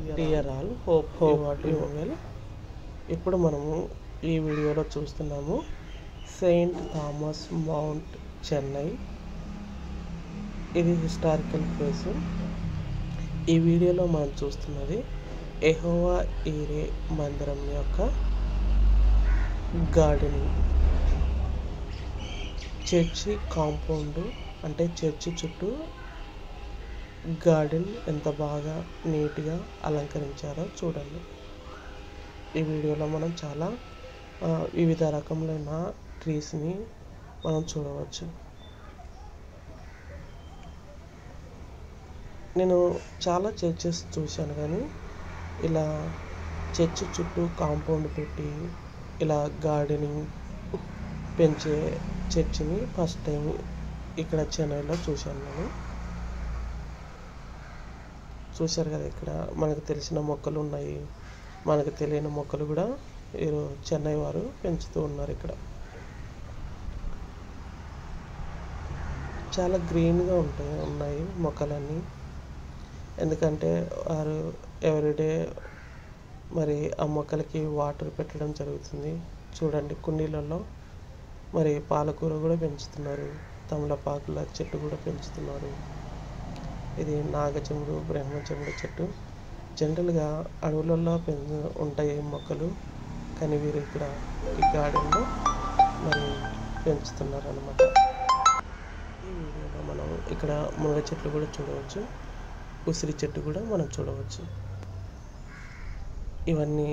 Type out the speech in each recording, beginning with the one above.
Dear all, hope you well. ఇప్పుడు మనము ఈ వీడియోలో చూస్తున్నాము సెయింట్ థామస్ మౌంట్, చెన్నై. ఇది హిస్టారికల్ ప్లేస్. ఈ వీడియోలో మనం చూస్తున్నది యెహోవా ఈరే మందిరం యొక్క గార్డెనింగ్. చర్చి కాంపౌండ్, అంటే చర్చి చుట్టూ గార్డెన్ ఎంత బాగా నీట్గా అలంకరించారో చూడండి. ఈ వీడియోలో మనం చాలా వివిధ రకములైన ట్రీస్ని మనం చూడవచ్చు. నేను చాలా చర్చెస్ చూశాను, కానీ ఇలా చర్చి చుట్టూ కాంపౌండ్ పెట్టి ఇలా గార్డెనింగ్ పెంచే చర్చిని ఫస్ట్ టైం ఇక్కడ చెన్నైలో చూశాను నేను. చూశారు కదా, ఇక్కడ మనకు తెలిసిన మొక్కలు ఉన్నాయి, మనకు తెలియని మొక్కలు కూడా చెన్నై వారు పెంచుతూ ఉన్నారు. ఇక్కడ చాలా గ్రీన్గా ఉన్నాయి మొక్కలన్నీ. ఎందుకంటే వారు ఎవ్రీడే మరి ఆ మొక్కలకి వాటర్ పెట్టడం జరుగుతుంది. చూడండి, కుండీలలో మరి పాలకూర కూడా పెంచుతున్నారు, తమలపాకుల చెట్టు కూడా పెంచుతున్నారు. ఇది నాగచెముడు, బ్రహ్మచెముడు చెట్టు. జనరల్గా అడవులలో ఉంటాయి మొక్కలు, కానీ వీరు ఇక్కడ ఈ గార్డెన్లో మరి పెంచుతున్నారు అన్నమాట. ఈ వీడియోలో మనం ఇక్కడ మునగ చెట్లు కూడా చూడవచ్చు, ఉసిరి చెట్టు కూడా మనం చూడవచ్చు. ఇవన్నీ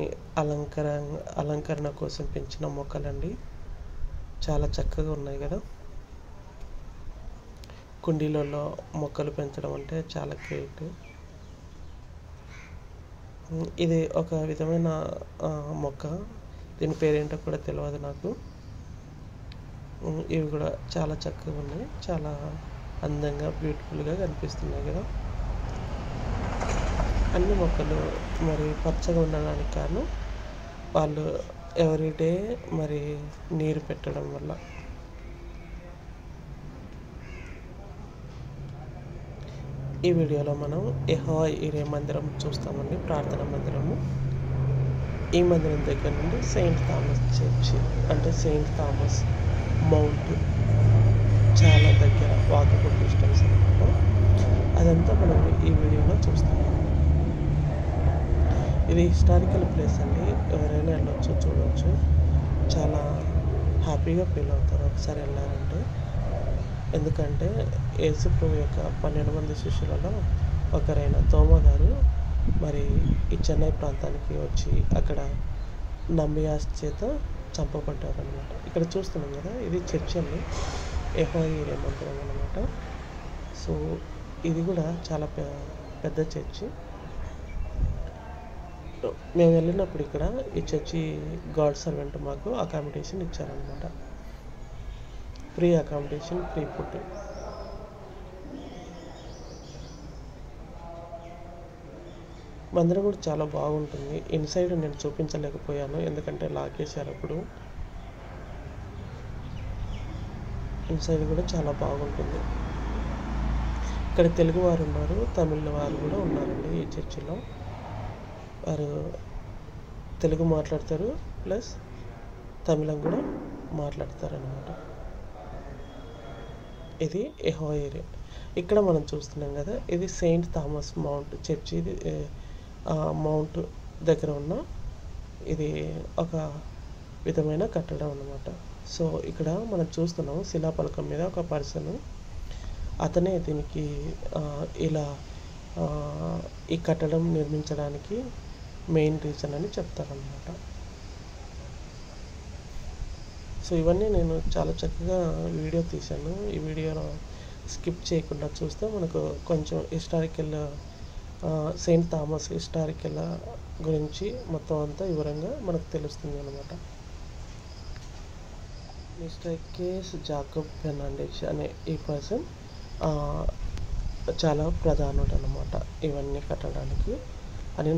అలంకరణ కోసం పెంచిన మొక్కలండి. చాలా చక్కగా ఉన్నాయి కదా. కుండీలలో మొక్కలు పెంచడం అంటే చాలా గ్రేట్. ఇది ఒక విధమైన మొక్క, దీని పేరేంటో కూడా తెలియదు నాకు. ఇవి కూడా చాలా చక్కగా ఉన్నాయి, చాలా అందంగా బ్యూటిఫుల్గా కనిపిస్తున్నాయి కదా. అన్ని మొక్కలు మరి పచ్చగా ఉండడానికి కారణం వాళ్ళు ఎవ్రీడే మరి నీరు పెట్టడం వల్ల. ఈ వీడియోలో మనం యెహోవా ఈరే మందిరం చూస్తామండి, ప్రార్థనా మందిరము. ఈ మందిరం దగ్గర నుండి సెయింట్ థామస్ చర్చి, అంటే సెయింట్ థామస్ మౌంట్ చాలా దగ్గర, వాకబుల్ డిస్టెన్స్ అనమాట. అదంతా మనం ఈ వీడియోలో చూస్తాము. ఇది హిస్టారికల్ ప్లేస్ అండి, ఎవరైనా వెళ్ళొచ్చు, చూడవచ్చు. చాలా హ్యాపీగా ఫీల్ అవుతారు ఒకసారి వెళ్ళారంటే. ఎందుకంటే యేసు ప్రభు యొక్క 12 మంది శిష్యులలో ఒకరైన తోమ గారు మరి ఈ చెన్నై ప్రాంతానికి వచ్చి అక్కడ నంబియాస్ చేత చంపబడ్డారు అనమాట. ఇక్కడ చూస్తున్నాం కదా, ఇది చర్చ్ అండి, యెహోవా ఈరే మందిరం అనమాట. సో ఇది కూడా చాలా పెద్ద చర్చి. మేము వెళ్ళినప్పుడు ఇక్కడ ఈ చర్చి గాడ్ సర్వెంట్ మాకు అకామిడేషన్ ఇచ్చారనమాట. Free accommodation, free food. మందిరం కూడా చాలా బాగుంటుంది. ఇన్సైడ్ నేను చూపించలేకపోయాను, ఎందుకంటే లాకేశారు అప్పుడు. ఇన్సైడ్ కూడా చాలా బాగుంటుంది. ఇక్కడ తెలుగు వారు ఉన్నారు, తమిళ వారు కూడా ఉన్నారండి ఈ చర్చిలో. వారు తెలుగు మాట్లాడతారు, ప్లస్ తమిళం కూడా మాట్లాడతారు అన్నమాట. ఇది యెహోవా ఈరే. ఇక్కడ మనం చూస్తున్నాం కదా, ఇది సెయింట్ థామస్ మౌంట్ చర్చి. ఇది మౌంట్ దగ్గర ఉన్న ఇది ఒక విధమైన కట్టడం అన్నమాట. సో ఇక్కడ మనం చూస్తున్నాం శిలాపలకం మీద ఒక పర్సన్, అతనే దీనికి ఇలా ఈ కట్టడం నిర్మించడానికి మెయిన్ రీజన్ అని చెప్తారనమాట. సో ఇవన్నీ నేను చాలా చక్కగా వీడియో తీశాను. ఈ వీడియోలో స్కిప్ చేయకుండా చూస్తే మనకు కొంచెం హిస్టారికల్, సెయింట్ థామస్ హిస్టారికల్ గురించి మొత్తం అంతా వివరంగా మనకు తెలుస్తుంది అనమాట. మిస్టర్ కేస్ జాకబ్ ఫెర్నాండెస్ అనే ఈ పర్సన్ చాలా ప్రధానుడు అనమాట ఇవన్నీ కట్టడానికి అని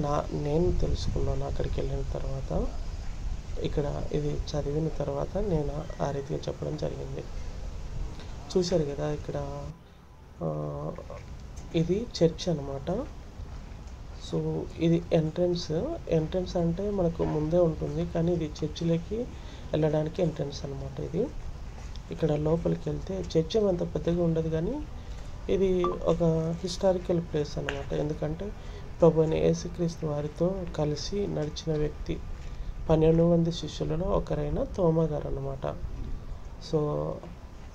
నేను తెలుసుకున్నాను అక్కడికి వెళ్ళిన తర్వాత. ఇక్కడ ఇది చదివిన తర్వాత నేను ఆ రీతిగా చెప్పడం జరిగింది. చూశారు కదా, ఇక్కడ ఇది చర్చ్ అనమాట. సో ఇది ఎంట్రన్స్ అంటే మనకు ముందే ఉంటుంది, కానీ ఇది చర్చిలోకి వెళ్ళడానికి ఎంట్రన్స్ అనమాట. ఇది ఇక్కడ లోపలికి వెళ్తే చర్చ్ అంత పెద్దగా ఉండదు, కానీ ఇది ఒక హిస్టారికల్ ప్లేస్ అనమాట. ఎందుకంటే ప్రభు అయిన యేసుక్రీస్తు వారితో కలిసి నడిచిన వ్యక్తి 12 మంది శిష్యులలో ఒకరైన తోమా గారు అనమాట. సో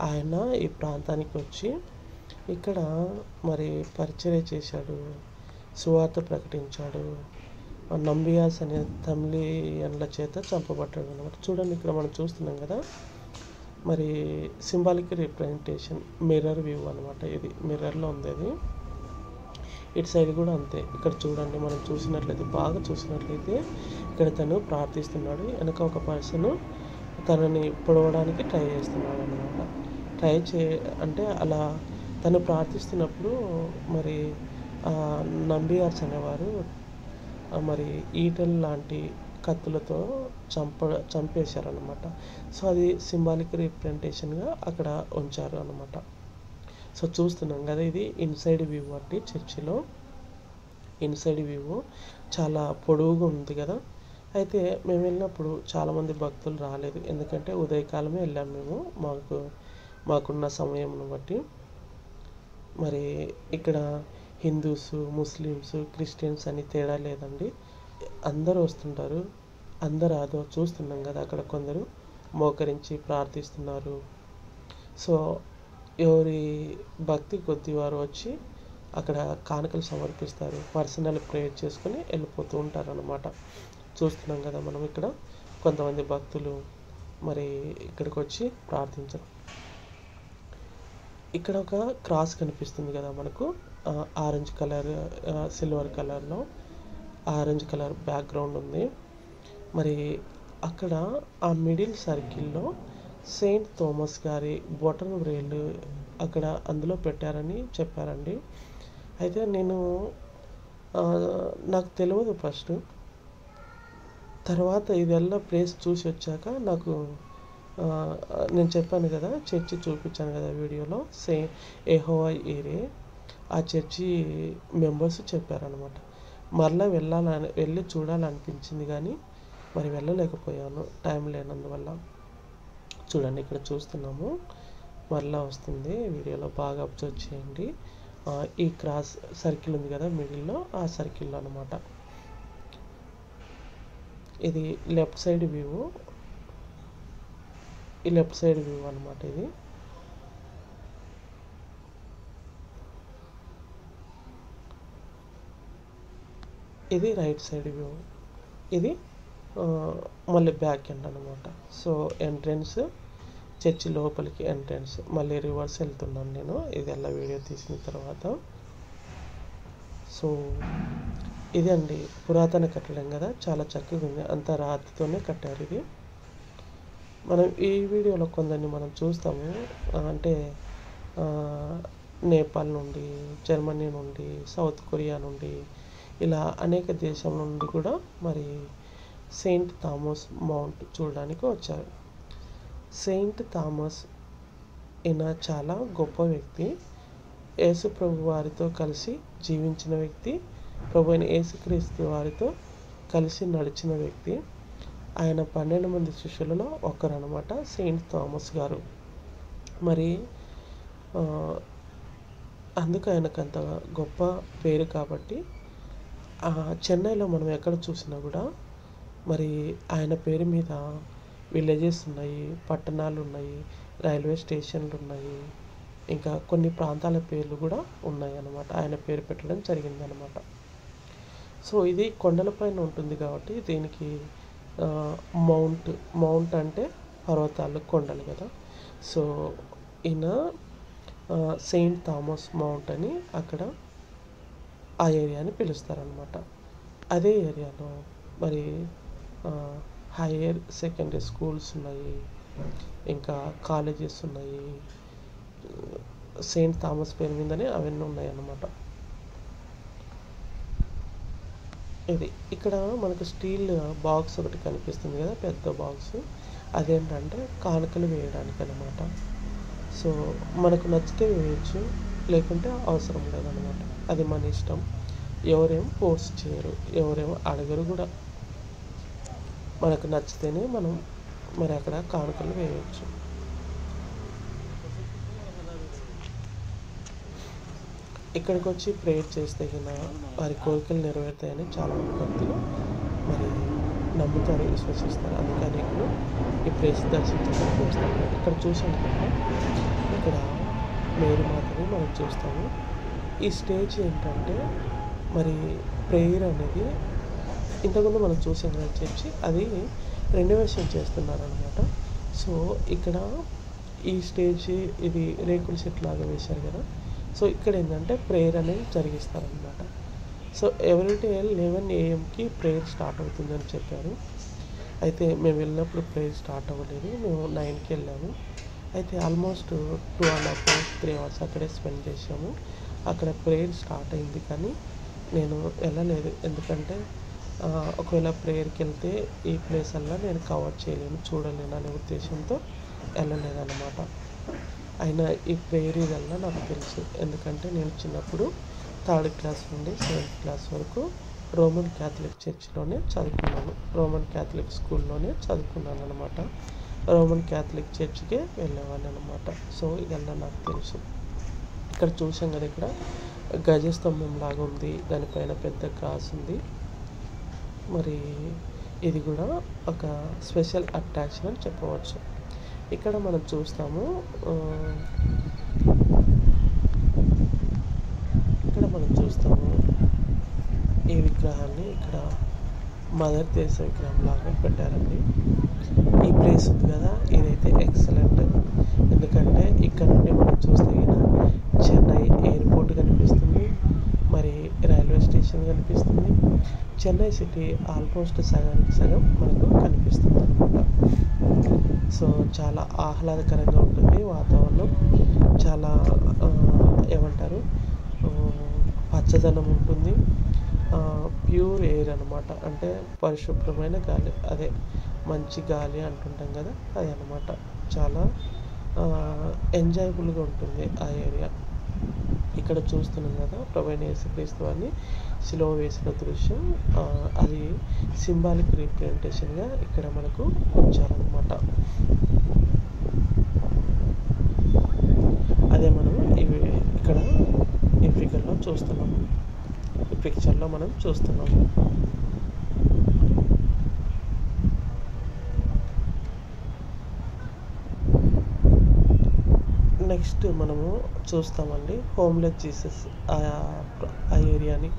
ఆయన ఈ ప్రాంతానికి వచ్చి ఇక్కడ మరి పరిచర్య చేశాడు, సువార్త ప్రకటించాడు. నంబియాస్ అనే తమిళియన్ల చేత చంపబడ్డాడు అనమాట. చూడండి, ఇక్కడ మనం చూస్తున్నాం కదా, మరి సింబాలిక్ రిప్రజెంటేషన్ మిర్రర్ వ్యూ అనమాట. ఇది మిర్రర్లో ఉంది. అది ఇటు సైడ్ కూడా అంతే. ఇక్కడ చూడండి, మనం బాగా చూసినట్లయితే ఇక్కడ తను ప్రార్థిస్తున్నాడు. వెనక ఒక పర్సన్ తనని పొడవడానికి ట్రై చేస్తున్నాడు అనమాట. అంటే అలా తను ప్రార్థిస్తున్నప్పుడు మరి నంబియార్స్ అనేవారు మరి ఈటెల్ లాంటి కత్తులతో చంపేశారనమాట. సో అది సింబాలిక్ రిప్రజెంటేషన్గా అక్కడ ఉంచారు అనమాట. సో చూస్తున్నాం కదా, ఇది ఇన్సైడ్ వ్యూ అండి. చర్చిలో ఇన్సైడ్ వ్యూ చాలా పొడవుగా ఉంది కదా. అయితే మేము వెళ్ళినప్పుడు చాలామంది భక్తులు రాలేదు, ఎందుకంటే ఉదయకాలమే వెళ్ళాం మేము, మాకున్న సమయంను బట్టి. మరి ఇక్కడ హిందూస్, ముస్లిమ్స్, క్రిస్టియన్స్ అని తేడా లేదండి, అందరూ వస్తుంటారు. అందరూ అదో చూస్తున్నాం కదా, అక్కడ కొందరు మోకరించి ప్రార్థిస్తున్నారు. సో ఎవరి భక్తి కొద్ది వారు వచ్చి అక్కడ కానుకలు సమర్పిస్తారు, పర్సనల్ ప్రేయర్ చేసుకొని వెళ్ళిపోతూ ఉంటారు అన్నమాట. చూస్తున్నాం కదా మనం ఇక్కడ కొంతమంది భక్తులు మరి ఇక్కడికి వచ్చి ప్రార్థించరు. ఇక్కడ ఒక క్రాస్ కనిపిస్తుంది కదా మనకు, ఆరెంజ్ కలర్, సిల్వర్ కలర్లో ఆరెంజ్ కలర్ బ్యాక్గ్రౌండ్ ఉంది. మరి అక్కడ ఆ మిడిల్ సర్కిల్లో సెయింట్ థామస్ గారి బొటన్ వ్రేలు అక్కడ అందులో పెట్టారని చెప్పారండి. అయితే నాకు తెలియదు ఫస్ట్, తర్వాత ఇదెల్లా ప్లేస్ చూసి వచ్చాక నాకు నేను చెప్పాను కదా, చర్చి చూపించాను కదా వీడియోలో, యెహోవా ఈరే, ఆ చర్చి మెంబర్స్ చెప్పారనమాట. మరలా వెళ్ళి చూడాలనిపించింది, కానీ మరి వెళ్ళలేకపోయాను టైం లేనందువల్ల. చూడండి, ఇక్కడ చూస్తున్నాము, మరలా వస్తుంది వీడియోలో, బాగా అబ్జర్వ్ చేయండి. ఈ క్రాస్ సర్కిల్ ఉంది కదా మిడిల్లో, ఆ సర్కిల్లో అనమాట. ఇది లెఫ్ట్ సైడ్ వ్యూ అనమాట. ఇది రైట్ సైడ్ వ్యూ. ఇది మళ్ళీ బ్యాక్ ఎండ్ అనమాట. సో ఎంట్రన్స్, చర్చి లోపలికి ఎంట్రన్స్, మళ్ళీ రివర్స్ వెళ్తున్నాను నేను ఇది ఎలా వీడియో తీసిన తర్వాత. సో ఇది అండి పురాతన కట్టడం కదా, చాలా చక్కగా ఉంది, అంతా రాతితోనే కట్టారు ఇది. మనం ఈ వీడియోలో కొందరిని మనం చూస్తాము, అంటే నేపాల్ నుండి, జర్మనీ నుండి, సౌత్ కొరియా నుండి, ఇలా అనేక దేశం నుండి కూడా మరి సెయింట్ థామస్ మౌంట్ చూడడానికి వచ్చారు. సెయింట్ థామస్ ఈయన చాలా గొప్ప వ్యక్తి, యేసు ప్రభు వారితో కలిసి జీవించిన వ్యక్తి, ప్రభు అయిన యేసుక్రీస్తు వారితో కలిసి నడిచిన వ్యక్తి. ఆయన 12 మంది శిష్యులలో ఒకరు అనమాట సెయింట్ థామస్ గారు. మరి అందుకు ఆయనకంత గొప్ప పేరు కాబట్టి చెన్నైలో మనం ఎక్కడ చూసినా కూడా మరి ఆయన పేరు మీద విలేజెస్ ఉన్నాయి, పట్టణాలు ఉన్నాయి, రైల్వే స్టేషన్లు ఉన్నాయి, ఇంకా కొన్ని ప్రాంతాల పేర్లు కూడా ఉన్నాయి అన్నమాట. ఆయన పేరు పెట్టడం జరిగిందనమాట. సో ఇది కొండలపైన ఉంటుంది కాబట్టి దీనికి మౌంట్ అంటే పర్వతాలు, కొండలు కదా. సో ఈయన సెయింట్ థామస్ మౌంట్ అని అక్కడ ఆ ఏరియాని పిలుస్తారనమాట. అదే ఏరియాలో మరి హైయర్ సెకండరీ స్కూల్స్ ఉన్నాయి, ఇంకా కాలేజెస్ ఉన్నాయి, సెయింట్ థామస్ పేరు మీదనే అవన్నీ ఉన్నాయి అన్నమాట. ఇది ఇక్కడ మనకు స్టీల్ బాక్స్ ఒకటి కనిపిస్తుంది కదా, పెద్ద బాక్స్, అదేంటంటే కానుకలు వేయడానికి అనమాట. సో మనకు నచ్చితే వేయచ్చు, లేకుంటే అవసరం లేదనమాట, అది మన ఇష్టం. ఎవరేం ఫోర్స్ చేయరు, ఎవరేమో అడగరు కూడా. మనకు నచ్చితేనే మనం మరి అక్కడ కానుకలు వేయవచ్చు. ఇక్కడికి వచ్చి ప్రేయర్ చేస్తే వారి కోరికలు నెరవేరుతాయని చాలామంది భక్తులు మరి నమ్ముతారు, విశ్వసిస్తారు. అందుకని ఇప్పుడు ఈ ప్లేస్ దర్శించడానికి వస్తాము. ఇక్కడ చూసాం కదా, ఇక్కడ మేరీ మాతని మనం చూస్తాము. ఈ స్టేజ్ ఏంటంటే మరి ప్రేయర్ అనేది ఇంతకుముందు మనం చూసాం కదా చర్చి, అది రెనోవేషన్ చేస్తున్నారనమాట. సో ఇక్కడ ఈ స్టేజ్ ఇది రేకుల సెట్ లాగా వేశారు కదా. సో ఇక్కడ ఏంటంటే ప్రేయర్ అనేది జరిగిస్తారనమాట. So everyday 11 AM prayer start అవుతుందని చెప్పారు. అయితే మేము వెళ్ళినప్పుడు ప్రేయర్ స్టార్ట్ అవ్వలేదు, మేము 9కి వెళ్ళాము. అయితే ఆల్మోస్ట్ 2.5 hours 3 hours అక్కడే స్పెండ్ చేసాము. అక్కడ ప్రేయర్ స్టార్ట్ అయింది కానీ నేను వెళ్ళలేదు, ఎందుకంటే ఒకవేళ ప్రేయర్కి వెళ్తే ఈ ప్లేస్ అలా నేను కవర్ చేయలేను, చూడలేను అనే ఉద్దేశంతో వెళ్ళలేదన్నమాట. అయినా ఈ ప్రేయర్ ఇదల్లా నాకు తెలుసు, ఎందుకంటే నేను చిన్నప్పుడు 3rd class నుండి 7th class వరకు రోమన్ క్యాథలిక్ చర్చిలోనే చదువుకున్నాను, రోమన్ క్యాథలిక్ స్కూల్లోనే చదువుకున్నాను అనమాట. రోమన్ క్యాథలిక్ చర్చికే వెళ్ళేవాడిని అనమాట. సో ఇదల్లా నాకు తెలుసు. ఇక్కడ చూసాం కదా, ఇక్కడ గజస్తంభం లాగా ఉంది, దానిపైన పెద్ద క్రాస్ ఉంది. మరి ఇది కూడా ఒక స్పెషల్ అట్రాక్షన్ అని చెప్పవచ్చు. ఇక్కడ మనం చూస్తాము, ఈ విగ్రహాన్ని ఇక్కడ మదర్ తెరెసా విగ్రహం లాగా పెట్టారండి. ఈ ప్లేస్ ఉంది కదా, ఇదైతే ఎక్సలెంట్. ఎందుకంటే ఇక్కడ నుండి మనం చూస్తే చెన్నై ఎయిర్పోర్ట్ కనిపిస్తుంది, మరి రైల్వే స్టేషన్ కనిపిస్తుంది. చెన్నై సిటీ ఆల్మోస్ట్ సగానికి సగం మనకు కనిపిస్తుంది అనమాట. సో చాలా ఆహ్లాదకరంగా ఉంటుంది వాతావరణం, చాలా ఏమంటారు పచ్చదనం ఉంటుంది, ప్యూర్ ఎయిర్ అనమాట. అంటే పరిశుభ్రమైన గాలి, అదే మంచి గాలి అంటుంటాం కదా, అది అనమాట. చాలా ఎంజాయబుల్గా ఉంటుంది ఆ ఏరియా. ఇక్కడ చూస్తున్నాం కదా, ప్రభువైన యేసుక్రీస్తు వారిని సిలువ వేసిన దృశ్యం, అది సింబాలిక్ రిప్రజెంటేషన్గా ఇక్కడ మనకు ఉంచారనమాట. అదే మనం ఇక్కడ ఈ ఫిగర్లో చూస్తున్నాము, ఈ పిక్చర్లో మనం చూస్తున్నాము. నెక్స్ట్ మనము చూస్తామండి హోమ్లెస్ జీసస్, ఆ ఏరియాని,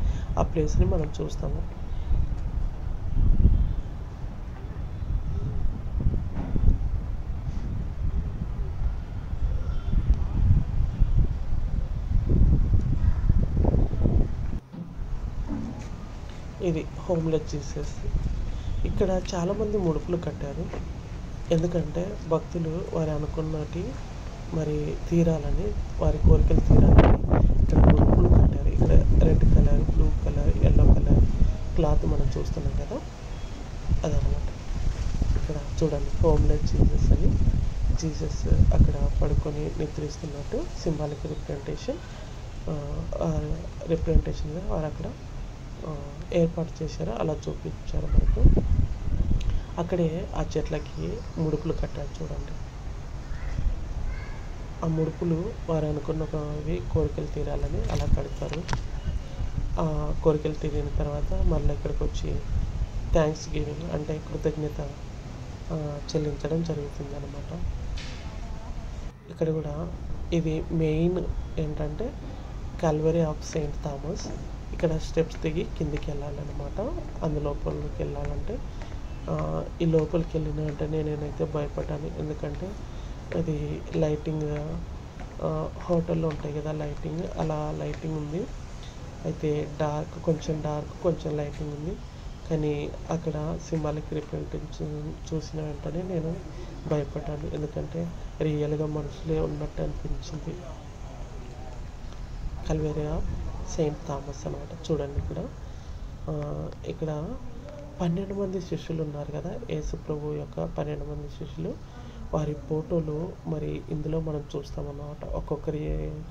ఆ ప్లేస్ని మనం చూస్తాము. ఇది హోమ్లెస్ జీసస్. ఇక్కడ చాలామంది ముడుపులు కట్టారు, ఎందుకంటే భక్తులు వారు అనుకున్నటి మరి తీరాలని, వారి కోరికలు తీరాలని ఇక్కడ ముడుపులు కట్టారు. ఇక్కడ red colour, blue colour, yellow colour cloth మనం చూస్తున్నాం కదా, అదనమాట. ఇక్కడ చూడండి హోమ్లెస్ జీసస్ అని, జీసస్ అక్కడ పడుకొని నిద్రిస్తున్నట్టు సింబాలిక్ రిప్రజెంటేషన్గా వారు అక్కడ ఏర్పాటు చేశారు, అలా చూపించారు మనకు. అక్కడే ఆ చెట్లకి ముడుపులు కట్టారు చూడండి. ఆ ముడుపులు వారు అనుకున్నవి కోరికలు తీరాలని అలా కడతారు. ఆ కోరికలు తీరిన తర్వాత మళ్ళీ ఇక్కడికి వచ్చి థ్యాంక్స్ గివింగ్ అంటే కృతజ్ఞత చెల్లించడం జరుగుతుంది అన్నమాట. ఇక్కడ కూడా ఇది మెయిన్ ఏంటంటే కల్వరీ ఆఫ్ సెయింట్ థామస్. ఇక్కడ స్టెప్స్ దిగి కిందికి వెళ్ళాలన్నమాట. లోపలికి వెళ్ళాలంటే ఈ లోపలికి వెళ్ళిన వెంటనే నేనైతే భయపడ్డాను, ఎందుకంటే అది లైటింగ్ హోటల్లో ఉంటాయి కదా లైటింగ్, అలా లైటింగ్ ఉంది. అయితే కొంచెం లైటింగ్ ఉంది, కానీ అక్కడ సింబాలిక్ రిప్రజెంటేషన్ చూసిన వెంటనే నేను భయపడ్డాను, ఎందుకంటే రియల్గా మనుషులే ఉన్నట్టు అనిపించింది. కల్వరీ ఆఫ్ సెయింట్ థామస్ అన్నమాట. చూడండి ఇక్కడ 12 మంది శిష్యులు ఉన్నారు కదా, యేసు ప్రభు యొక్క 12 మంది శిష్యులు, వారి ఫోటోలు మరి ఇందులో మనం చూస్తామన్నమాట. ఒక్కొక్కరి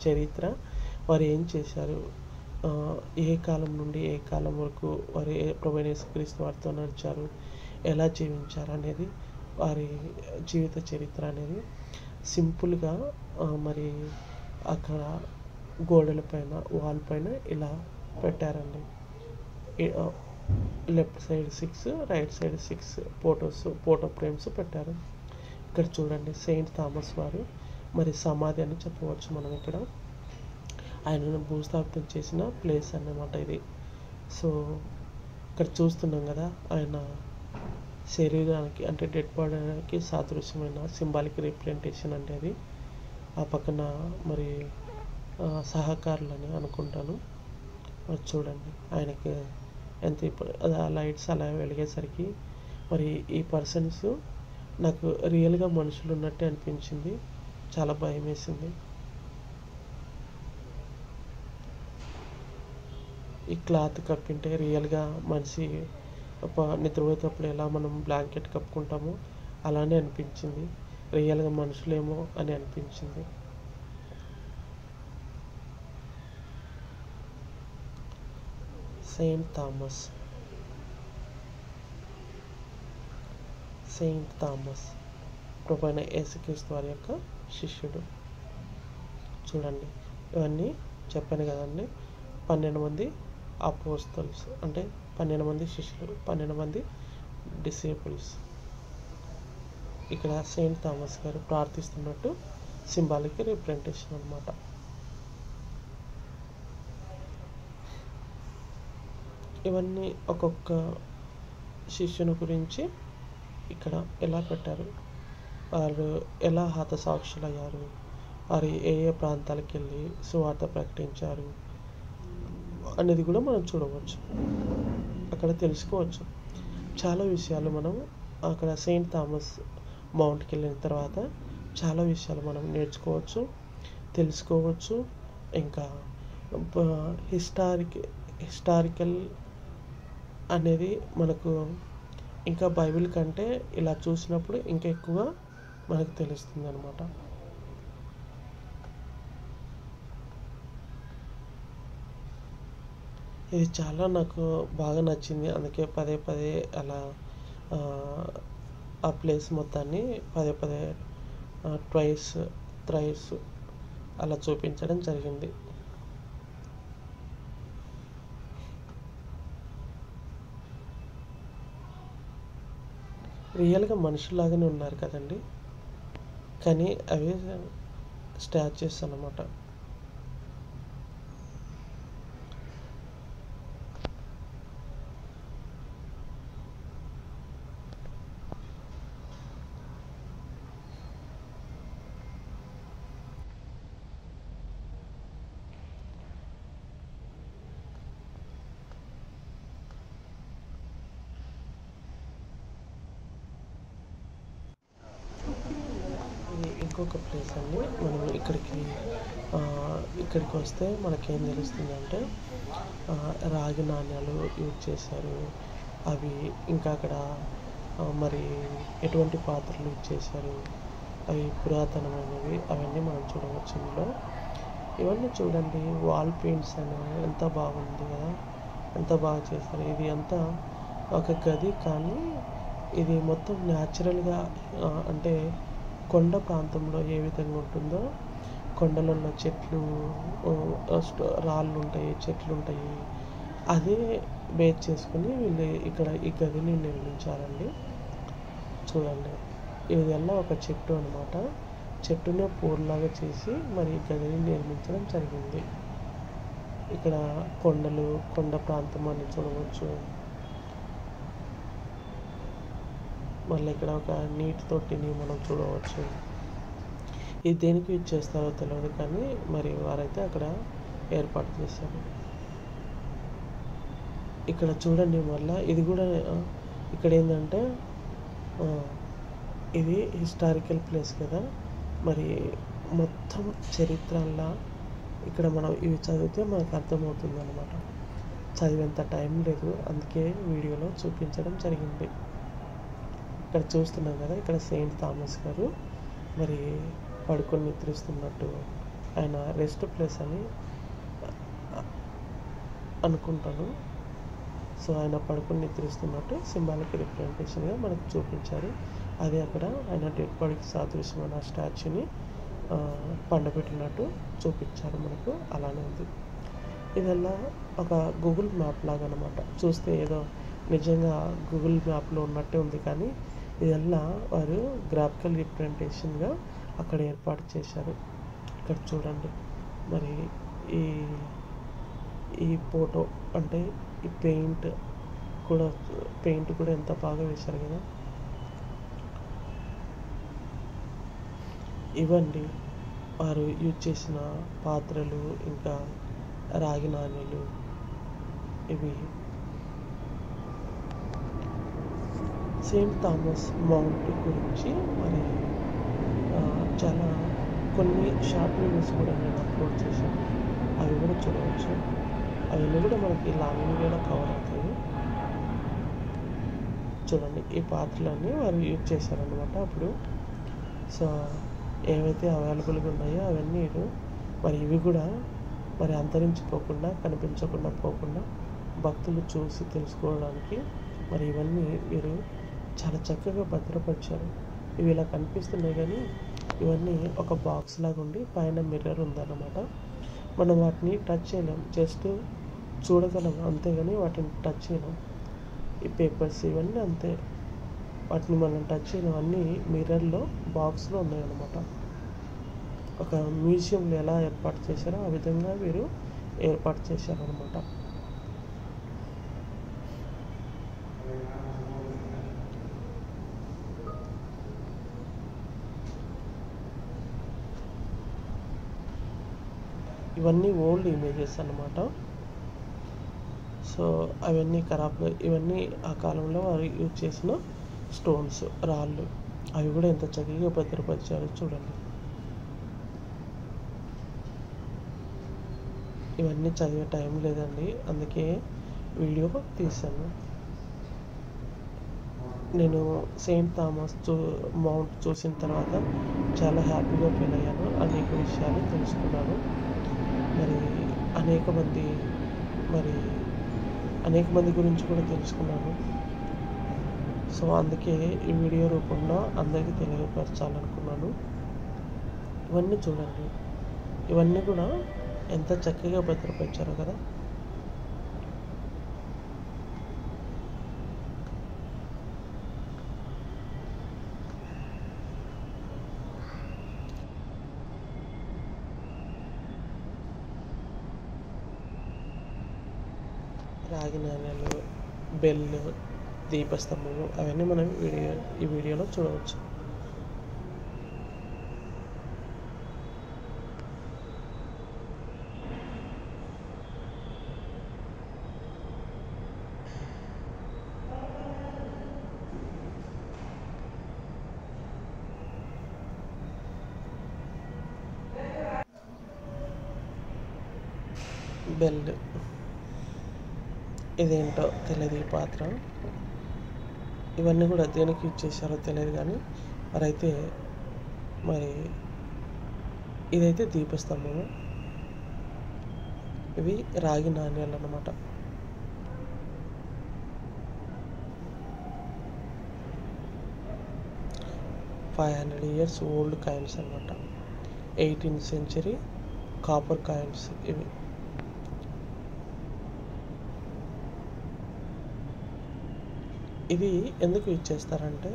చరిత్ర, వారు ఏం చేశారు, ఏ కాలం నుండి ఏ కాలం వరకు వారి ప్రభువైన యేసుక్రీస్తు వారితో నడిచారు, ఎలా జీవించారు అనేది వారి జీవిత చరిత్ర అనేది సింపుల్గా మరి అక్కడ గోడల పైన వాల్ పైన ఇలా పెట్టారండి. Left side 6, right side 6 photo frames పెట్టారు. ఇక్కడ చూడండి సెయింట్ థామస్ వారు మరి సమాధి అని చెప్పవచ్చు మనం. ఇక్కడ ఆయనను భూస్థాపితం చేసిన ప్లేస్ అన్నమాట ఇది. సో ఇక్కడ చూస్తున్నాం కదా, ఆయన శరీరానికి అంటే డెడ్ బాడీకి సాదృశ్యమైన సింబాలిక్ రిప్రజెంటేషన్ అంటే అది. ఆ పక్కన మరి సహకారులని అనుకుంటాను. మరి చూడండి ఆయనకి ఎంత ఇప్పుడు ఆ లైట్స్ అలా వెలిగేసరికి మరి ఈ పర్సన్స్ నాకు రియల్గా మనుషులు ఉన్నట్టే అనిపించింది. చాలా భయం వేసింది. ఈ క్లాత్ కప్పింటే రియల్గా మనిషి నిద్రపోయేటప్పుడు ఎలా మనం బ్లాంకెట్ కప్పుకుంటామో అలానే అనిపించింది. రియల్గా మనుషులేమో అని అనిపించింది. సెయింట్ థామస్ ప్రభువైన యేసుక్రీస్తు వారి యొక్క శిష్యుడు. చూడండి ఇవన్నీ చెప్పాను కదండి. 12 మంది అపోస్తల్స్ అంటే 12 మంది శిష్యులు, 12 మంది డిసేబుల్స్. ఇక్కడ సెయింట్ థామస్ గారు ప్రార్థిస్తున్నట్టు సింబాలిక్ రిప్రజెంటేషన్ అన్నమాట. ఇవన్నీ ఒక్కొక్క శిష్యుని గురించి ఇక్కడ ఎలా పెట్టారు, వారు ఎలా హతసాక్షులు అయ్యారు, వారు ఏ ఏ ప్రాంతాలకు వెళ్ళి సువార్త ప్రకటించారు అనేది కూడా మనం చూడవచ్చు, అక్కడ తెలుసుకోవచ్చు. చాలా విషయాలు మనం అక్కడ సెయింట్ థామస్ మౌంట్కి వెళ్ళిన తర్వాత చాలా విషయాలు మనం నేర్చుకోవచ్చు, తెలుసుకోవచ్చు. ఇంకా హిస్టారికల్ అనేది మనకు ఇంకా బైబిల్ కంటే ఇలా చూసినప్పుడు ఇంకా ఎక్కువ మనకు తెలుస్తుంది అన్నమాట. ఇది చాలా నాకు బాగా నచ్చింది. అందుకే పదే పదే అలా ఆ ప్లేస్ మొత్తాన్ని పదే పదే థ్రైస్ అలా చూపించడం జరిగింది. రియల్గా మనుషులాగానే ఉన్నారు కదండి, కానీ అవి స్టాచ్యూస్ అన్నమాట. ఇంకొక ప్లేస్ అండి. మనం ఇక్కడికి వస్తే మనకేం తెలుస్తుందంటే రాగి నాణ్యాలు యూజ్ చేశారు, అవి ఇంకా అక్కడ మరి ఎటువంటి పాత్రలు యూజ్ చేశారు, అవి పురాతనమైనవి, అవన్నీ మనం చూడవచ్చు ఇందులో. ఇవన్నీ చూడండి, వాల్ పెయింట్స్ అనేవి ఎంత బాగుంది కదా, ఎంత బాగా చేస్తారు. ఇది అంతా ఒక గది, కానీ ఇది మొత్తం న్యాచురల్గా అంటే కొండ ప్రాంతంలో ఏ విధంగా ఉంటుందో, కొండలలో చెట్లు, రాళ్ళు ఉంటాయి, చెట్లు ఉంటాయి, అదే బేస్ చేసుకుని వీళ్ళు ఇక్కడ ఈ గదిని నిర్మించారండి. చూడండి ఇదెల్లా ఒక చెట్టు అనమాట. చెట్టునే పూర్లాగా చేసి మరి ఈ గదిని నిర్మించడం జరిగింది. ఇక్కడ కొండ ప్రాంతం అని చూడవచ్చు. మళ్ళీ ఇక్కడ ఒక నీటి తొట్టిని మనం చూడవచ్చు. ఇది దేనికి యూజ్ చేస్తారో తెలియదు, కానీ మరి వారైతే అక్కడ ఏర్పాటు చేశారు. ఇక్కడ చూడండి మళ్ళీ ఇది కూడా ఇక్కడ ఏంటంటే ఇది హిస్టారికల్ ప్లేస్ కదా, మరి మొత్తం చరిత్రలా ఇక్కడ మనం ఇవి చదివితే మనకు అర్థమవుతుంది అన్నమాట. చదివేంత టైం లేదు, అందుకే వీడియోలో చూపించడం జరిగింది. ఇక్కడ చూస్తున్నాం కదా, ఇక్కడ సెయింట్ థామస్ గారు మరి పడుకొని నిద్రిస్తున్నట్టు, ఆయన రెస్ట్ ప్లేస్ అని అనుకుంటాను. సో ఆయన పడుకుని నిద్రిస్తున్నట్టు సింబాలిక్ రిప్రజెంటేషన్గా మనకు చూపించారు. అది అక్కడ ఆయన డెడ్ బాడీకి సాదృశ్యమైన స్టాచ్యూని పండబెట్టినట్టు చూపించారు మనకు. అలానే ఉంది. ఇదల్లా ఒక గూగుల్ మ్యాప్ లాగా అనమాట. చూస్తే ఏదో నిజంగా గూగుల్ మ్యాప్లో ఉన్నట్టే ఉంది, కానీ ఇదల్లా వారు గ్రాఫికల్ రిప్రజెంటేషన్గా అక్కడ ఏర్పాటు చేశారు. ఇక్కడ చూడండి మరి ఈ ఈ ఫోటో అంటే ఈ పెయింట్ కూడా ఎంత బాగా వేశారు కదా. ఇవండి వారు యూజ్ చేసిన పాత్రలు, ఇంకా రాగి నాణేలు. ఇవి సెయింట్ థామస్ మౌంట్ గురించి మరి చాలా కొన్ని షార్ట్ వీడియోస్ కూడా నేను అప్లోడ్ చేశాను. అవి కూడా చూడవచ్చు. అవన్నీ కూడా మనకి లాంగ్ వీడియోలో కవర్ అవుతాయి. చూడండి ఈ పాత్రలన్నీ వారు యూజ్ చేశారనమాట అప్పుడు. సో ఏవైతే అవైలబుల్గా ఉన్నాయో అవన్నీ మరి ఇవి కూడా మరి అంతరించిపోకుండా, కనిపించకుండా పోకుండా భక్తులు చూసి తెలుసుకోవడానికి మరి ఇవన్నీ వీరు చాలా చక్కగా భద్రపరిచారు. ఇవి ఇలా కనిపిస్తున్నాయి, కానీ ఇవన్నీ ఒక బాక్స్ లాగా ఉండి పైన మిర్రర్ ఉందన్నమాట. మనం వాటిని టచ్ చేయలేం, జస్ట్ చూడగలం అంతేగాని వాటిని టచ్ చేయలేం. ఈ పేపర్స్ ఇవన్నీ అంతే, వాటిని మనం టచ్ చేయలేం. అన్నీ మిర్రర్లో బాక్స్లో ఉన్నాయన్నమాట. ఒక మ్యూజియంలో ఎలా ఏర్పాటు చేశారో ఆ విధంగా వీరు ఏర్పాటు చేశారనమాట. ఇవన్నీ ఓల్డ్ ఇమేజెస్ అన్నమాట. సో అవన్నీ ఇవన్నీ ఆ కాలంలో వారు యూజ్ చేసిన స్టోన్స్, రాళ్ళు. అవి కూడా ఎంత చక్కగా భద్రపరిచారో చూడండి. ఇవన్నీ చదివే టైం లేదండి, అందుకే వీడియో తీశాను. నేను సెయింట్ థామస్ మౌంట్ చూసిన తర్వాత చాలా హ్యాపీగా ఫీల్ అయ్యాను. అనేక విషయాలు తెలుసుకున్నాను. మరి అనేక మంది గురించి కూడా తెలుసుకున్నాను. సో అందుకే ఈ వీడియో రూపంలో అందరికీ తెలియపరచాలనుకున్నాను. ఇవన్నీ చూడండి, ఇవన్నీ కూడా ఎంత చక్కగా భద్రపరిచారో కదా. రాగి నాణేలు, బెల్, దీపస్తంభము అవన్నీ మనం ఈ వీడియోలో చూడవచ్చు. బెల్ ఇదేంటో తెలియదు ఈ పాత్ర. ఇవన్నీ కూడా దేనికి యూజ్ చేశారో తెలియదు, కానీ మరి ఇదైతే దీపస్తంభము. ఇవి రాగి నాణ్యాలు అన్నమాట. $500 years ఓల్డ్ కాయిన్స్ అన్నమాట. 18th century కాపర్ కాయిన్స్ ఇవి. ఇవి ఎందుకు యూజ్ చేస్తారంటే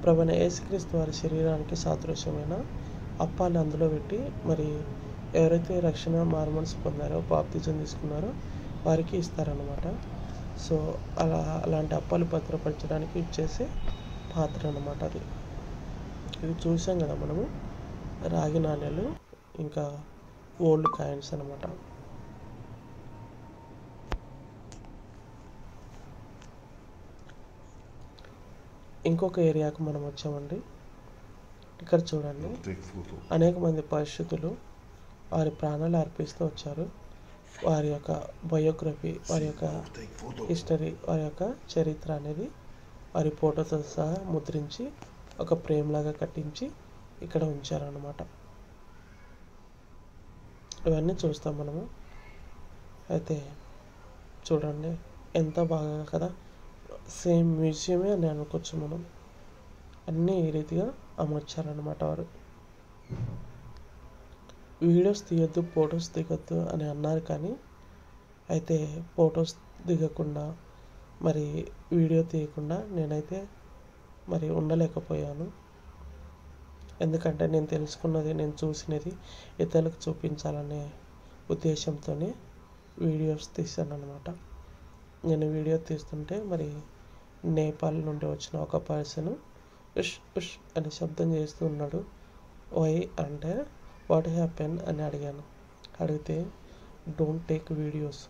ప్రభువైన యేసుక్రీస్తు వారి శరీరానికి సాదృశ్యమైన అప్పాలు అందులో పెట్టి మరి ఎవరైతే రక్షణ మారుమనసు పొందారో, బాప్తిజం తీసుకున్నారో వారికి ఇస్తారనమాట. సో అలాంటి అప్పాలు భద్రపరచడానికి యూజ్ చేసే పాత్ర అన్నమాట అది. ఇవి చూసాం కదా మనము, రాగి నాణేలు ఇంకా ఓల్డ్ కాయిన్స్ అన్నమాట. ఇంకొక ఏరియాకు మనం వచ్చామండి. ఇక్కడ చూడండి, అనేక మంది పరిశుద్ధులు వారి ప్రాణాలు అర్పిస్తూ వచ్చారు. వారి యొక్క బయోగ్రఫీ, వారి యొక్క హిస్టరీ, వారి యొక్క చరిత్ర అనేది వారి ఫోటోతో సహా ముద్రించి ఒక ఫ్రేమ్ లాగా కట్టించి ఇక్కడ ఉంచారన్నమాట. ఇవన్నీ చూస్తాం మనము. అయితే చూడండి ఎంత బాగా కదా, సేమ్ మ్యూజియమే అని అనుకోవచ్చు మనం. అన్నీ ఈ రీతిగా అమర్చారనమాట వారు. వీడియోస్ తీయొద్దు, ఫొటోస్ దిగొద్దు అని అన్నారు, కానీ అయితే ఫొటోస్ దిగకుండా మరి వీడియో తీయకుండా నేనైతే మరి ఉండలేకపోయాను. ఎందుకంటే నేను తెలుసుకున్నది, నేను చూసినది ఇతరులకు చూపించాలనే ఉద్దేశంతోనే వీడియోస్ తీశాను అనమాట. నేను వీడియో తీస్తుంటే మరి నేపాల్ నుండి వచ్చిన ఒక పర్సన్ ఉష్ ఉష్ అని శబ్దం చేస్తూ ఉన్నాడు. వై అంటే వాట్ హ్యాపెన్ అని అడిగాను. అడిగితే don't take videos,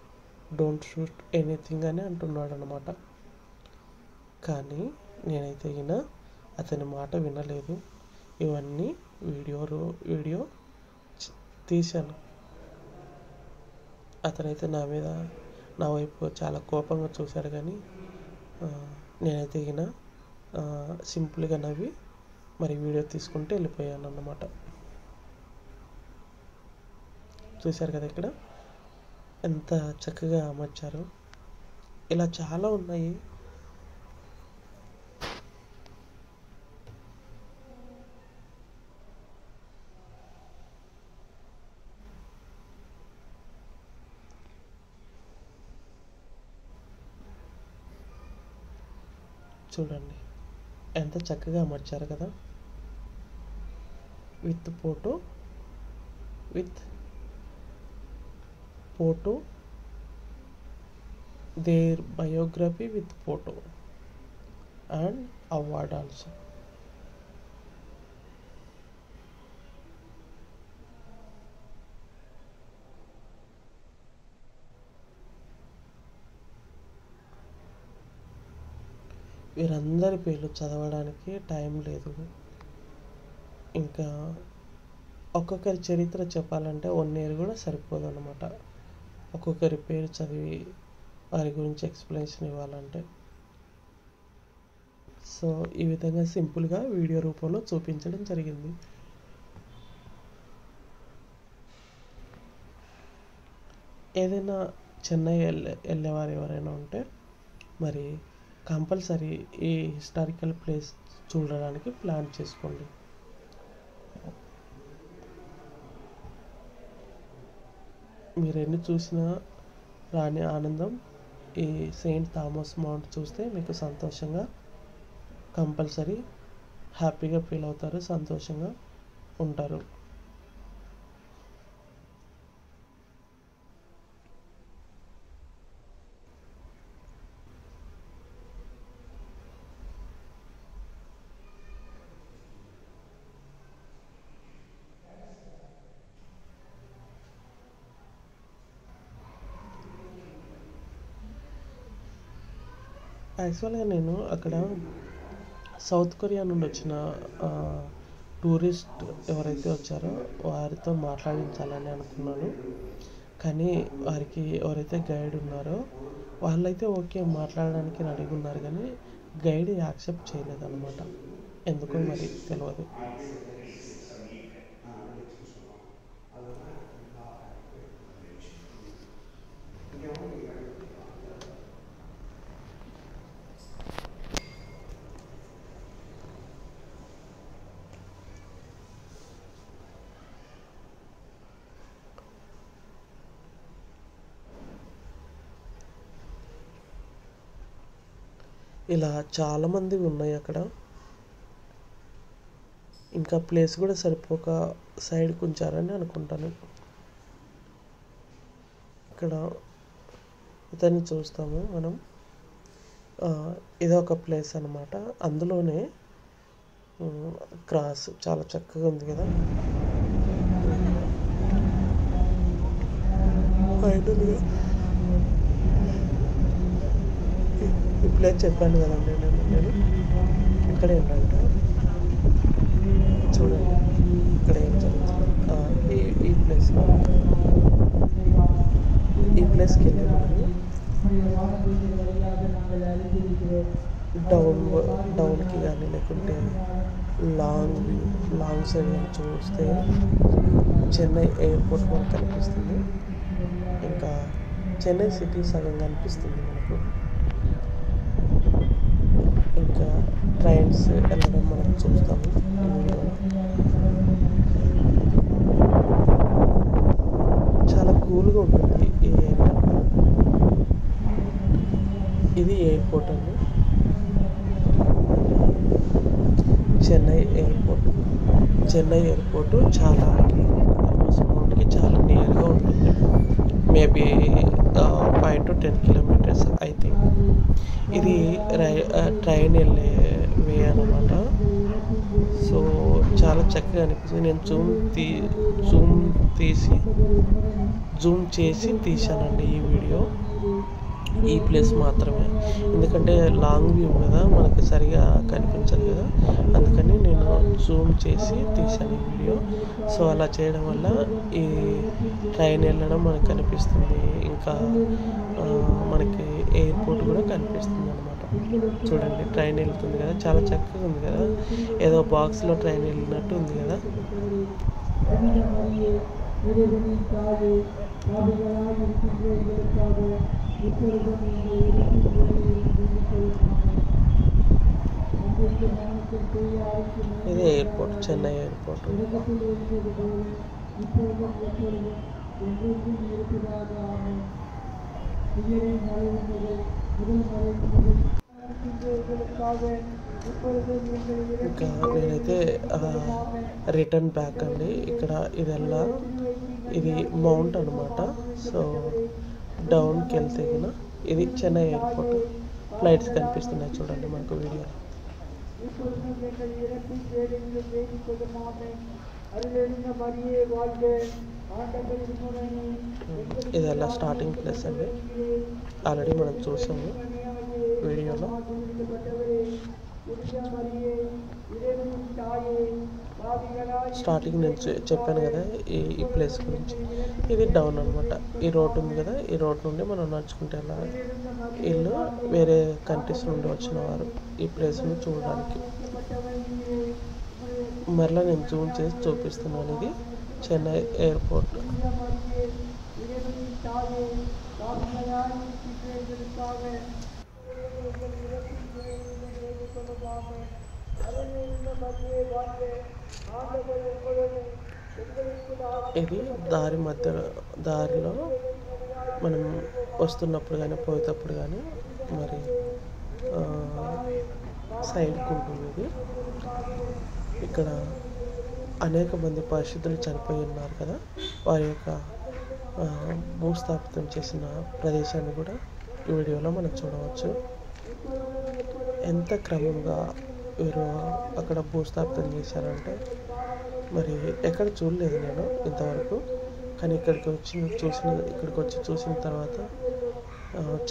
don't shoot anything అని అంటున్నాడు అనమాట. కానీ నేనైతే అతని మాట వినలేదు. ఇవన్నీ వీడియో తీశాను. అతనైతే నా వైపు చాలా కోపంగా చూశాడు, కానీ నేనైతే సింపుల్గా నవ్వి మరి వీడియో తీసుకుంటూ వెళ్ళిపోయాను అన్నమాట. చూశారు కదా ఇక్కడ ఎంత చక్కగా అమర్చారు. ఇలా చాలా ఉన్నాయి. చూడండి ఎంత చక్కగా అమర్చారు కదా, with photo their biography with photo and award also. వీరందరి పేర్లు చదవడానికి టైం లేదు. ఇంకా ఒక్కొక్కరి చరిత్ర చెప్పాలంటే 1 ఇయర్ కూడా సరిపోదు అన్నమాట. ఒక్కొక్కరి పేరు చదివి వారి గురించి ఎక్స్ప్లెనేషన్ ఇవ్వాలంటే. సో ఈ విధంగా సింపుల్గా వీడియో రూపంలో చూపించడం జరిగింది. ఏదైనా చెన్నై వెళ్ళేవారు ఎవరైనా ఉంటే మరి కంపల్సరీ ఈ హిస్టారికల్ ప్లేస్ చూడడానికి ప్లాన్ చేసుకోండి. మీరు ఎన్ని చూసినా రాని ఆనందం ఈ సెయింట్ థామస్ మౌంట్ చూస్తే మీకు సంతోషంగా కంపల్సరీ హ్యాపీగా ఫీల్ అవుతారు, సంతోషంగా ఉంటారు. యాక్చువల్గా నేను అక్కడ సౌత్ కొరియా నుండి వచ్చిన టూరిస్ట్ ఎవరైతే వచ్చారో వారితో మాట్లాడించాలని అనుకున్నాను. కానీ వారికి ఎవరైతే గైడ్ ఉన్నారో వాళ్ళైతే ఓకే మాట్లాడడానికి రెడీగా ఉన్నారు, కానీ గైడ్ యాక్సెప్ట్ చేయలేదన్నమాట. ఎందుకో మరి తెలియదు. ఇలా చాలామంది ఉన్నాయి అక్కడ. ఇంకా ప్లేస్ కూడా సరిపోక సైడ్కి ఉంచారని అనుకుంటాను. ఇక్కడ ఇతన్ని చూస్తాము మనం. ఇదొక ప్లేస్ అన్నమాట. అందులోనే క్రాస్ చాలా చక్కగా ఉంది కదా. ఫైనల్గా ఈ ప్లేస్ చెప్పాను కదండి నేను ఇక్కడ ఏంటంటే చూడండి ఇక్కడ ఏం జరుగుతుంది. ఈ ప్లేస్కి వెళ్ళి మనము డౌన్కి కానీ లేకుంటే లాంగ్ సైడ్ చూస్తే చెన్నై ఎయిర్పోర్ట్ మనకు కనిపిస్తుంది. ఇంకా చెన్నై సిటీ సగం కనిపిస్తుంది మనకు. ఇంకా ట్రైన్స్ వెళ్ళడం మనం చూస్తాము ఈ వీడియోలో. చాలా కూల్గా ఉంటుంది ఈ ఏరియా. ఇది ఎయిర్పోర్ట్ అండి, చెన్నై ఎయిర్పోర్ట్. చెన్నై ఎయిర్పోర్ట్ చాలా మౌంట్కి చాలా నియర్గా ఉంటుంది. Maybe 5 to 10 kilometers I think. ఇది ట్రైన్ వెళ్ళే వే అనమాట. సో చాలా చక్కగా అనిపిస్తుంది. నేను జూమ్ చేసి తీశానండి ఈ వీడియో, ఈ ప్లేస్ మాత్రమే. ఎందుకంటే లాంగ్ వ్యూ కదా, మనకి సరిగా కనిపించదు కదా, అందుకని నేను జూమ్ చేసి తీశాను ఈ వీడియో. సో అలా చేయడం వల్ల ఈ ట్రైన్ వెళ్ళడం మనకు కనిపిస్తుంది, ఇంకా మనకి ఎయిర్పోర్ట్ కూడా కనిపిస్తుంది అనమాట. చూడండి ట్రైన్ వెళ్తుంది కదా, చాలా చక్కగా ఉంది కదా, ఏదో బాక్స్లో ట్రైన్ వెళ్ళినట్టు ఉంది కదా. ఇది ఎయిర్పోర్ట్, చెన్నై ఎయిర్పోర్ట్. ఇంకా నేనైతే రిటర్న్ బ్యాక్ అండి. ఇక్కడ ఇది మౌంట్ అనమాట. సో డౌన్కి వెళ్తే కన్నా ఇది చెన్నై ఎయిర్పోర్ట్. ఫ్లైట్స్ కనిపిస్తున్నాయి చూడండి మనకు వీడియోలో. ఇది స్టార్టింగ్ ప్లేస్ అండి, ఆల్రెడీ మనం చూసాము వీడియోలో. స్టార్టింగ్ నేను చెప్పాను కదా ఈ ప్లేస్ గురించి. ఇది డౌన్ అనమాట. ఈ రోడ్ ఉంది కదా, ఈ రోడ్ నుండి మనం నడుచుకుంటే వెళ్ళాలి. వీళ్ళు వేరే కంట్రీస్ నుండి వచ్చిన వారు ఈ ప్లేస్ని చూడడానికి. మరలా నేను జూమ్ చేసి చూపిస్తున్నాను. ఇది చెన్నై ఎయిర్పోర్ట్. ఇది దారిలో మనం వస్తున్నప్పుడు కానీ పోయేటప్పుడు కానీ మరి సైడ్కి ఉంటుంది ఇది. ఇక్కడ అనేక మంది పరిశుద్ధులు చనిపోయి ఉన్నారు కదా, వారి యొక్క భూస్థాపితం చేసిన ప్రదేశాన్ని కూడా ఈ వీడియోలో మనం చూడవచ్చు. ఎంత క్రమంగా వీరు అక్కడ భూస్థాపితం చేశారంటే మరి ఎక్కడ చూడలేదు నేను ఇంతవరకు. కానీ ఇక్కడికి వచ్చి చూసిన తర్వాత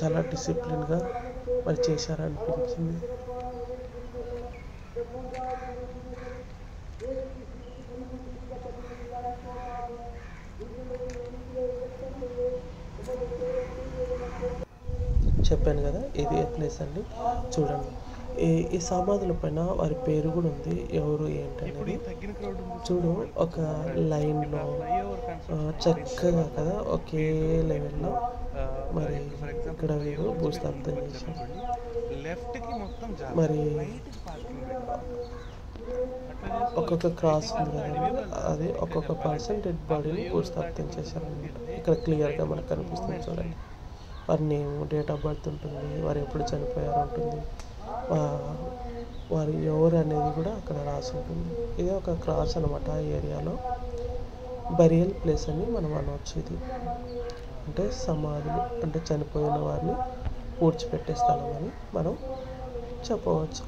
చాలా డిసిప్లిన్గా మరి చేశారనిపించింది. చెప్పాను కదా ఇది ఏ ప్లేస్ అండి. చూడండి ఈ సమాధుల పైన వారి పేరు కూడా ఉంది, ఎవరు ఏంటనేది. చూడు ఒక లైన్లో చక్కగా కదా, ఒకే లెవెల్లో మరి ఇక్కడ వీరు భూస్థాపితం చేశారు. మరి ఒక్కొక్క క్రాస్ ఉంది కదండి, అది ఒక్కొక్క పర్సన్ డెడ్ బాడీని భూస్థాపితం చేశారనమాట. ఇక్కడ క్లియర్గా మనకు కనిపిస్తుంది చూడండి. వారి నేమ్, డేట్ ఆఫ్ బర్త్ ఉంటుంది, వారు ఎప్పుడు చనిపోయారు ఉంటుంది, వారు ఎవరు అనేది కూడా అక్కడ రాసి ఉంటుంది. ఇది ఒక క్రాస్ అనమాట. ఆ ఏరియాలో బరియల్ ప్లేస్ అని మనం అనవచ్చు. ఇది అంటే సమాధులు, అంటే చనిపోయిన వారిని పూడ్చిపెట్టే స్థలం అని మనం చెప్పవచ్చు.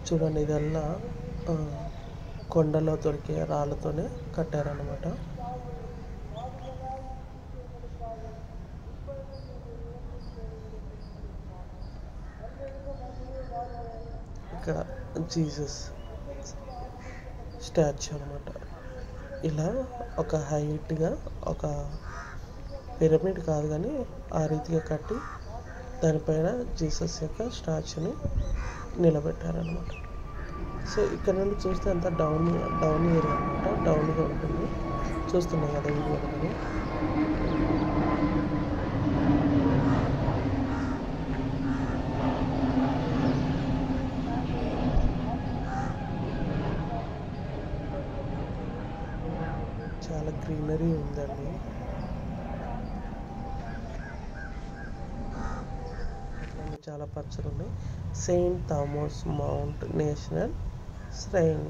చూడండి ఇదల్లా కొండలో దొరికే రాళ్ళతోనే కట్టారనమాట. ఇక్కడ జీసస్ స్టాచ్యూ అనమాట. ఇలా ఒక హైట్గా ఒక పిరమిడ్ కాదు కానీ ఆ రీతిగా కట్టి దానిపైన జీసస్ యొక్క స్టాచ్యూని నిలబెట్టారనమాట. సో ఇక్కడ నుండి చూస్తే అంతా డౌన్ ఏరియా అనమాట, డౌన్గా ఉంటుంది. చూస్తున్నాం కదా వీడియోలో మనం. చాలా గ్రీనరీ ఉందండి. అట్లనే చాలా పచ్చలు ఉన్నాయి. Saint Thomas mount national shrine.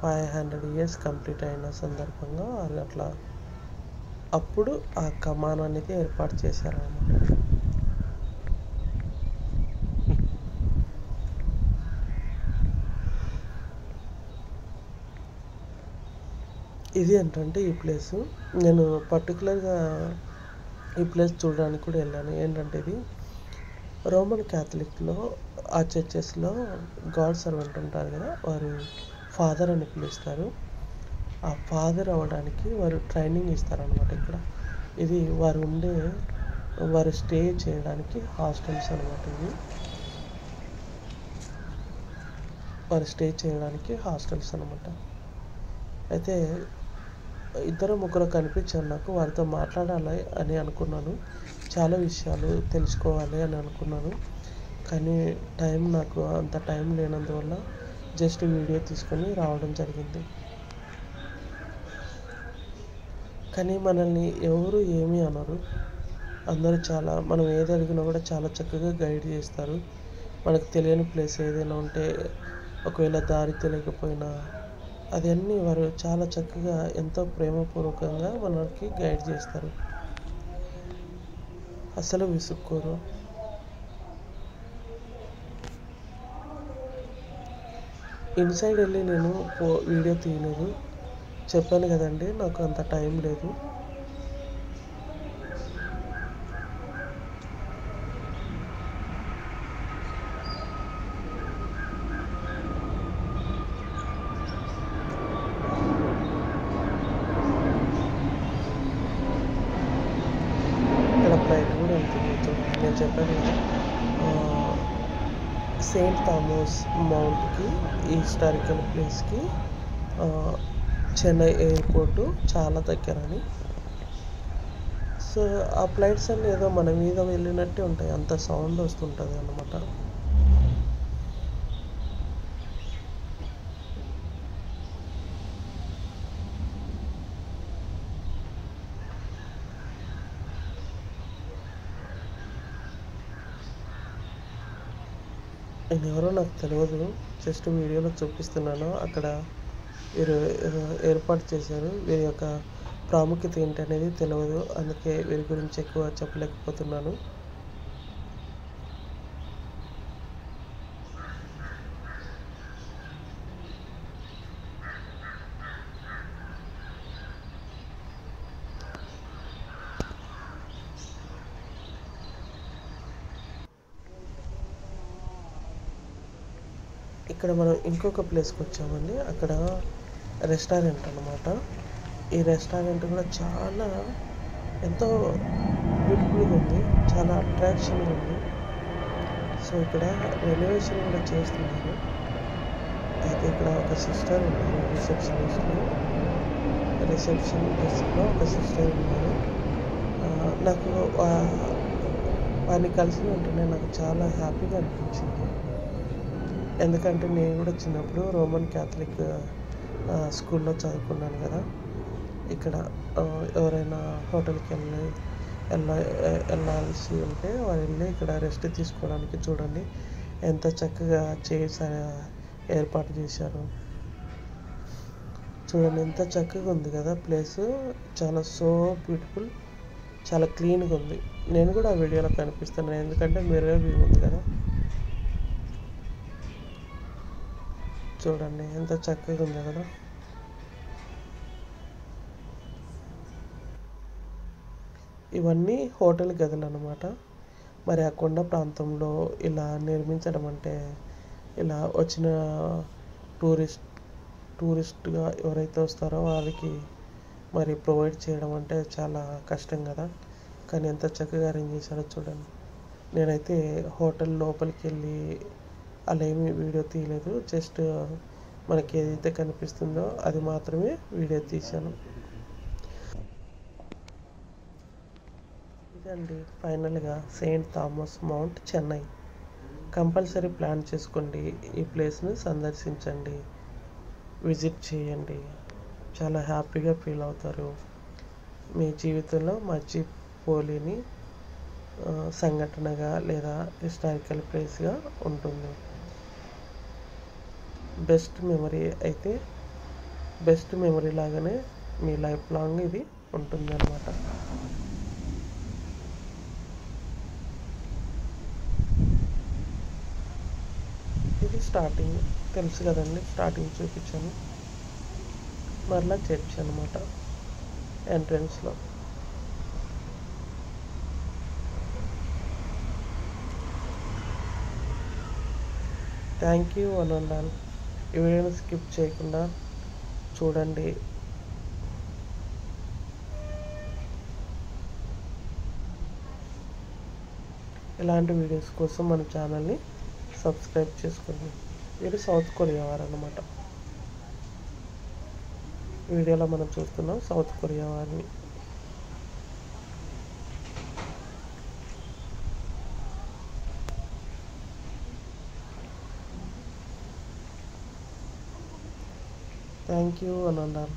$500 years complete అయిన సందర్భంగా వాళ్ళు అట్లా అప్పుడు ఆ కమాన్ అనేది ఏర్పాటు చేశారన్నమాట. ఇది ఏంటంటే ఈ ప్లేసు నేను పర్టికులర్గా ఈ ప్లేస్ చూడడానికి కూడా వెళ్ళాను. ఏంటంటే ఇది రోమన్ క్యాథలిక్లో ఆ చర్చెస్లో గాడ్ సర్వెంట్ ఉంటారు కదా, వారు ఫాదర్ అని పిలుస్తారు. ఆ ఫాదర్ అవ్వడానికి వారు ట్రైనింగ్ ఇస్తారనమాట. ఇక్కడ ఇది వారు స్టే చేయడానికి హాస్టల్స్ అనమాట. ఇవి వారు స్టే చేయడానికి హాస్టల్స్ అనమాట. అయితే 2-3 కనిపించారు నాకు. వారితో మాట్లాడాలి అని అనుకున్నాను, చాలా విషయాలు తెలుసుకోవాలి అని అనుకున్నాను. కానీ నాకు అంత టైం లేనందువల్ల జస్ట్ వీడియో తీసుకొని రావడం జరిగింది. కానీ మనల్ని ఎవరు ఏమీ అనరు. అందరూ మనం ఏది అడిగినా కూడా చాలా చక్కగా గైడ్ చేస్తారు. మనకు తెలియని ప్లేస్ ఏదైనా ఉంటే, ఒకవేళ దారి తెలియకపోయినా అదన్నీ వారు చాలా చక్కగా ఎంతో ప్రేమపూర్వకంగా మనకి గైడ్ చేస్తారు. అసలు విసుక్కోరు. ఇన్సైడ్ వెళ్ళి నేను వీడియో తీయలేదు, చెప్పాను కదండి, నాకు అంత టైం లేదు. ఫ్లైట్ కూడా వెళ్తుంది చూడండి. నేను చెప్పాను కదా, సెయింట్ థామస్ మౌంట్కి, హిస్టారికల్ ప్లేస్కి చెన్నై ఎయిర్పోర్టు చాలా దగ్గరని. సో ఆ ఫ్లైట్స్ అన్నీ ఏదో మన మీద వెళ్ళినట్టే ఉంటాయి, అంత సౌండ్ వస్తుంటుంది అన్నమాట. నేను ఎవరో నాకు తెలియదు, జస్ట్ వీడియోలో చూపిస్తున్నాను. అక్కడ వీరు ఏర్పాటు చేశారు. వీరి యొక్క ప్రాముఖ్యత ఏంటనేది తెలియదు, అందుకే వీరి గురించి ఎక్కువ చెప్పలేకపోతున్నాను. ఇక్కడ మనం ఇంకొక ప్లేస్కి వచ్చామండి. అక్కడ రెస్టారెంట్ అన్నమాట. ఈ రెస్టారెంట్ కూడా చాలా ఎంతో బ్యూటిఫుల్గా ఉంది, చాలా అట్రాక్షన్గా ఉంది. సో ఇక్కడ రెనోవేషన్ కూడా చేస్తున్నారు. అయితే ఇక్కడ ఒక సిస్టర్ ఉన్నారు, రిసెప్షన్ డెస్క్లో ఒక సిస్టర్ ఉన్నారు. నాకు వారిని కలిసిన వెంటనే నాకు చాలా హ్యాపీగా అనిపించింది. ఎందుకంటే నేను కూడా చిన్నప్పుడు రోమన్ క్యాథలిక్ స్కూల్లో చదువుకున్నాను కదా. ఇక్కడ ఎవరైనా హోటల్కి వెళ్ళాల్సి ఉంటే వారు వెళ్ళి ఇక్కడ రెస్ట్ తీసుకోవడానికి చూడండి ఎంత చక్కగా ఏర్పాటు చేశారు. చూడండి ఎంత చక్కగా ఉంది కదా ప్లేస్, చాలా సో బ్యూటిఫుల్, చాలా క్లీన్గా ఉంది. నేను కూడా ఆ వీడియోలో కనిపిస్తున్నాను, ఎందుకంటే మిర్రర్ వ్యూ ఉంది కదా. చూడండి ఎంత చక్కగా ఉంది కదా. ఇవన్నీ హోటల్ గదులు అన్నమాట. మరి ఆ కొండ ప్రాంతంలో ఇలా నిర్మించడం అంటే, ఇలా వచ్చిన టూరిస్ట్గా ఎవరైతే వస్తారో వాళ్ళకి మరి ప్రొవైడ్ చేయడం అంటే చాలా కష్టం కదా. కానీ ఎంత చక్కగా అరేంజ్ చేశారో చూడండి. నేనైతే హోటల్ లోపలికి వెళ్ళి అలా ఏమీ వీడియో తీయలేదు. జస్ట్ మనకి ఏదైతే కనిపిస్తుందో అది మాత్రమే వీడియో తీశాను. ఇదండి ఫైనల్గా Saint Thomas mount Chennai. Compulsory plan చేసుకోండి, ఈ ప్లేస్ని సందర్శించండి, విజిట్ చేయండి, చాలా హ్యాపీగా ఫీల్ అవుతారు. మీ జీవితంలో మర్చిపోలేని సంఘటనగా లేదా హిస్టారికల్ ప్లేస్గా ఉంటుంది. బెస్ట్ మెమరీ లాగానే మీ లైఫ్ లాంగ్ ఇది ఉంటుంది అన్నమాట. ఇది స్టార్టింగ్ తెలుసు కదండి, స్టార్టింగ్ చూపించాను. మరలా చర్చ్ అనమాట ఎంట్రన్స్లో. Thank you one and all. ఈ వీడియోని స్కిప్ చేయకుండా చూడండి. ఇలాంటి వీడియోస్ కోసం మన ఛానల్ని సబ్స్క్రైబ్ చేసుకోండి. వీరు సౌత్ కొరియా వారు అన్నమాట. వీడియోలో మనం చూస్తున్నాం సౌత్ కొరియా వారిని. థ్యాంక్ యూ అని అన్నారు.